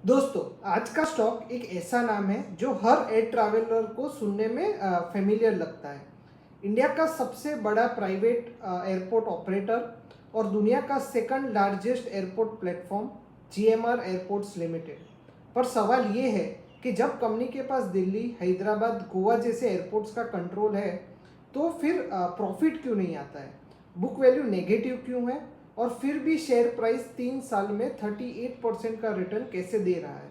दोस्तों, आज का स्टॉक एक ऐसा नाम है जो हर एयर ट्रैवलर को सुनने में फेमिलियर लगता है। इंडिया का सबसे बड़ा प्राइवेट एयरपोर्ट ऑपरेटर और दुनिया का second largest airport platform GMR airports limited. पर सवाल ये है कि जब कंपनी के पास दिल्ली, हैदराबाद, गोवा जैसे एयरपोर्ट्स का कंट्रोल है तो फिर प्रॉफिट क्यों नहीं आता है, बुक वैल्यू नेगेटिव क्यों है और फिर भी शेयर प्राइस 3 साल में 38% का रिटर्न कैसे दे रहा है।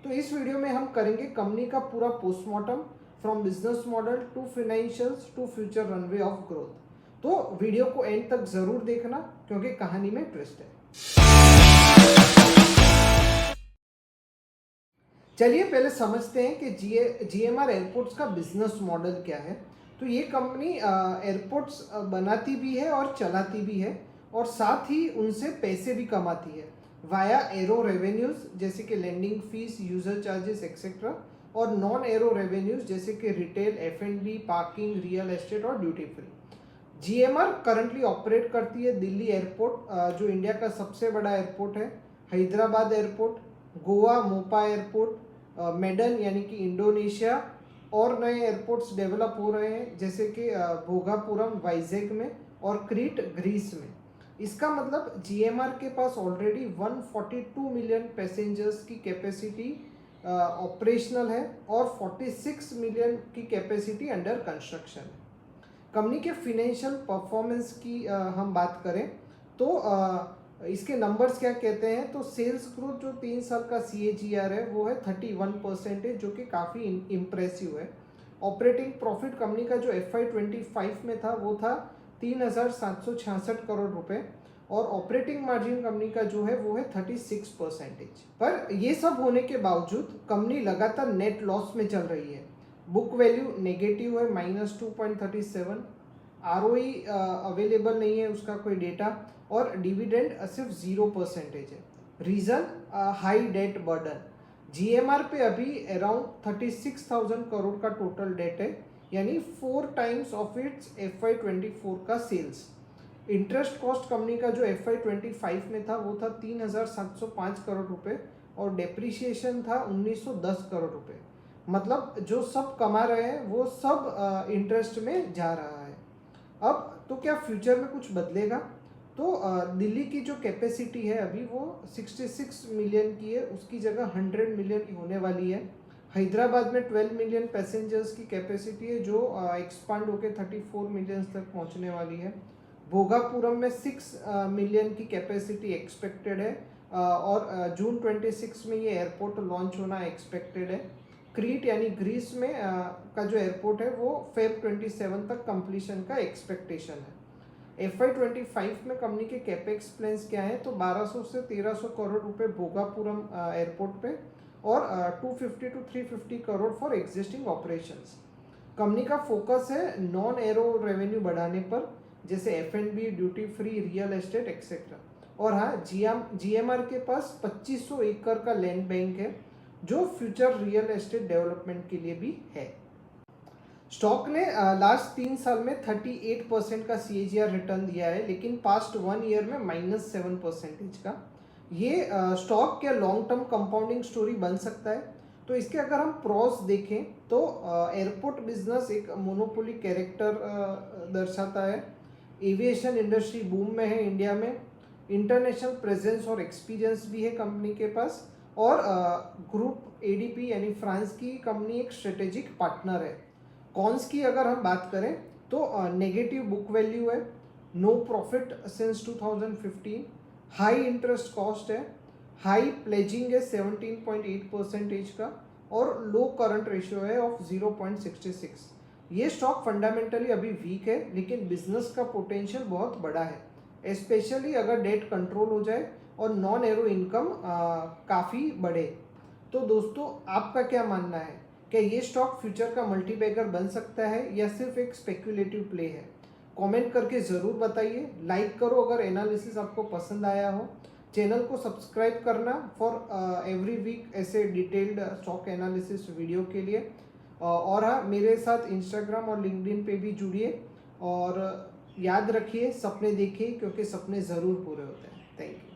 तो इस वीडियो में हम करेंगे कंपनी का पूरा postmortem from business model to financials to future runway of growth. तो वीडियो को एंड तक जरूर देखना क्योंकि कहानी में ट्विस्ट है। चलिए पहले समझते हैं कि जीएमआर एयरपोर्ट्स का बिजनेस मॉडल क्या है। तो ये कंपनी एयरपोर्ट्स बनाती भी है और चलाती भी है और साथ ही उनसे पैसे भी कमाती है वाया एरो रेवेन्यूज जैसे कि landing fees, user charges etcetera, और नॉन एरो रेवेन्यूज जैसे कि रिटेल, एफ&बी, पार्किंग, रियल एस्टेट और duty free. GMR currently operate करती है दिल्ली एयरपोर्ट जो इंडिया का सबसे बड़ा एयरपोर्ट है, Hyderabad airport, Goa Mopa airport, Medan यानी कि इंडोनेशिया, और नए एयरपोर्ट्स डेवलप हो रहे हैं जैसे कि भोगापुरम वाइजैग में और क्रीट ग्रीस में। इसका मतलब जीएमआर के पास ऑलरेडी 142 मिलियन पैसेंजर्स की कैपेसिटी ऑपरेशनल है और 46 मिलियन की कैपेसिटी अंडर कंस्ट्रक्शन है। कंपनी के फिनेंशियल परफॉर्मेंस की हम बात करें तो इसके नंबर्स क्या कहते हैं, तो सेल्स ग्रोथ जो 3 साल का CAGR है वो है 31% जो कि काफ़ी इम्प्रेसिव है। ऑपरेटिंग प्रॉफिट कंपनी का जो FY25 में था वो था 3,766 करोड़ रुपए और ऑपरेटिंग मार्जिन कंपनी का जो है वो है 36%। पर ये सब होने के बावजूद कंपनी लगातार नेट लॉस में चल रही है। बुक वैल्यू नेगेटिव है -2.37, ROE अवेलेबल नहीं है उसका कोई डेटा, और डिविडेंड सिर्फ 0% है। Reason high debt burden. GMR पे अभी अराउंड 36,000 करोड़ का टोटल डेट है, यानी 4 टाइम्स ऑफ इट्स FY24 का सेल्स। इंटरेस्ट कॉस्ट कंपनी का जो FY25 में था वो था 3,705 करोड़ रुपए और डेप्रिसिएशन था 1,910 करोड़ रुपए। मतलब जो सब कमा रहे हैं वो सब इंटरेस्ट में जा रहा है। अब तो क्या फ्यूचर में कुछ बदलेगा? तो दिल्ली की जो कैपेसिटी है अभी वो 66 मिलियन की है, उसकी जगह 100 मिलियन की होने वाली है। हैदराबाद में 12 मिलियन पैसेंजर्स की कैपेसिटी है जो एक्सपांड होकर 34 मिलियन तक पहुंचने वाली है। भोगापुरम में 6 मिलियन की कैपेसिटी एक्सपेक्टेड है और जून 26 में ये एयरपोर्ट लॉन्च होना एक्सपेक्टेड है। क्रीट यानी ग्रीस में का जो एयरपोर्ट है वो Feb 27 तक कंप्लीशन का एक्सपेक्टेशन है। FY25 में कंपनी के कैपेक्स प्लान्स क्या है, तो 1200 से 1300 करोड़ रुपए भोगापुरम एयरपोर्ट पे और 250 to 350 crore for existing operations. Company का फोकस है नॉन एरो रेवेन्यू बढ़ाने पर जैसे F&B, duty free, real estate etcetera. और हाँ, जीएमआर के पास 2500 एकड़ का लैंड बैंक है जो फ्यूचर रियल एस्टेट डेवलपमेंट के लिए भी है। स्टॉक ने लास्ट 3 साल में 38% का CAGR रिटर्न दिया है, लेकिन पास्ट 1 ईयर में -7% का। ये स्टॉक के लॉन्ग टर्म कंपाउंडिंग स्टोरी बन सकता है। तो इसके अगर हम प्रॉस देखें तो एयरपोर्ट बिजनेस एक मोनोपोली कैरेक्टर दर्शाता है। एविएशन इंडस्ट्री बूम में है इंडिया में। इंटरनेशनल प्रेजेंस और एक्सपीरियंस भी है कंपनी के पास, और ग्रुप ADP यानी फ्रांस की कंपनी एक स्ट्रेटेजिक पार्टनर है। कॉन्स की अगर हम बात करें तो नेगेटिव बुक वैल्यू है, no profit since 2015, high interest cost है, हाई प्लेजिंग है 17.8% का, और लो करंट रेशियो है ऑफ 0.66। ये स्टॉक फंडामेंटली अभी वीक है लेकिन बिजनेस का पोटेंशियल बहुत बड़ा है, स्पेशली अगर डेट कंट्रोल हो जाए और नॉन एरो इनकम काफ़ी बढ़े। तो दोस्तों, आपका क्या मानना है, क्या ये स्टॉक फ्यूचर का मल्टीबैगर बन सकता है या सिर्फ एक स्पेक्युलेटिव प्ले है? कमेंट करके ज़रूर बताइए। लाइक करो अगर एनालिसिस आपको पसंद आया हो। चैनल को सब्सक्राइब करना फॉर एवरी वीक ऐसे डिटेल्ड स्टॉक एनालिसिस वीडियो के लिए। और हाँ, मेरे साथ इंस्टाग्राम और लिंक्डइन पे भी जुड़िए और याद रखिए, सपने देखिए क्योंकि सपने ज़रूर पूरे होते हैं। Thank you.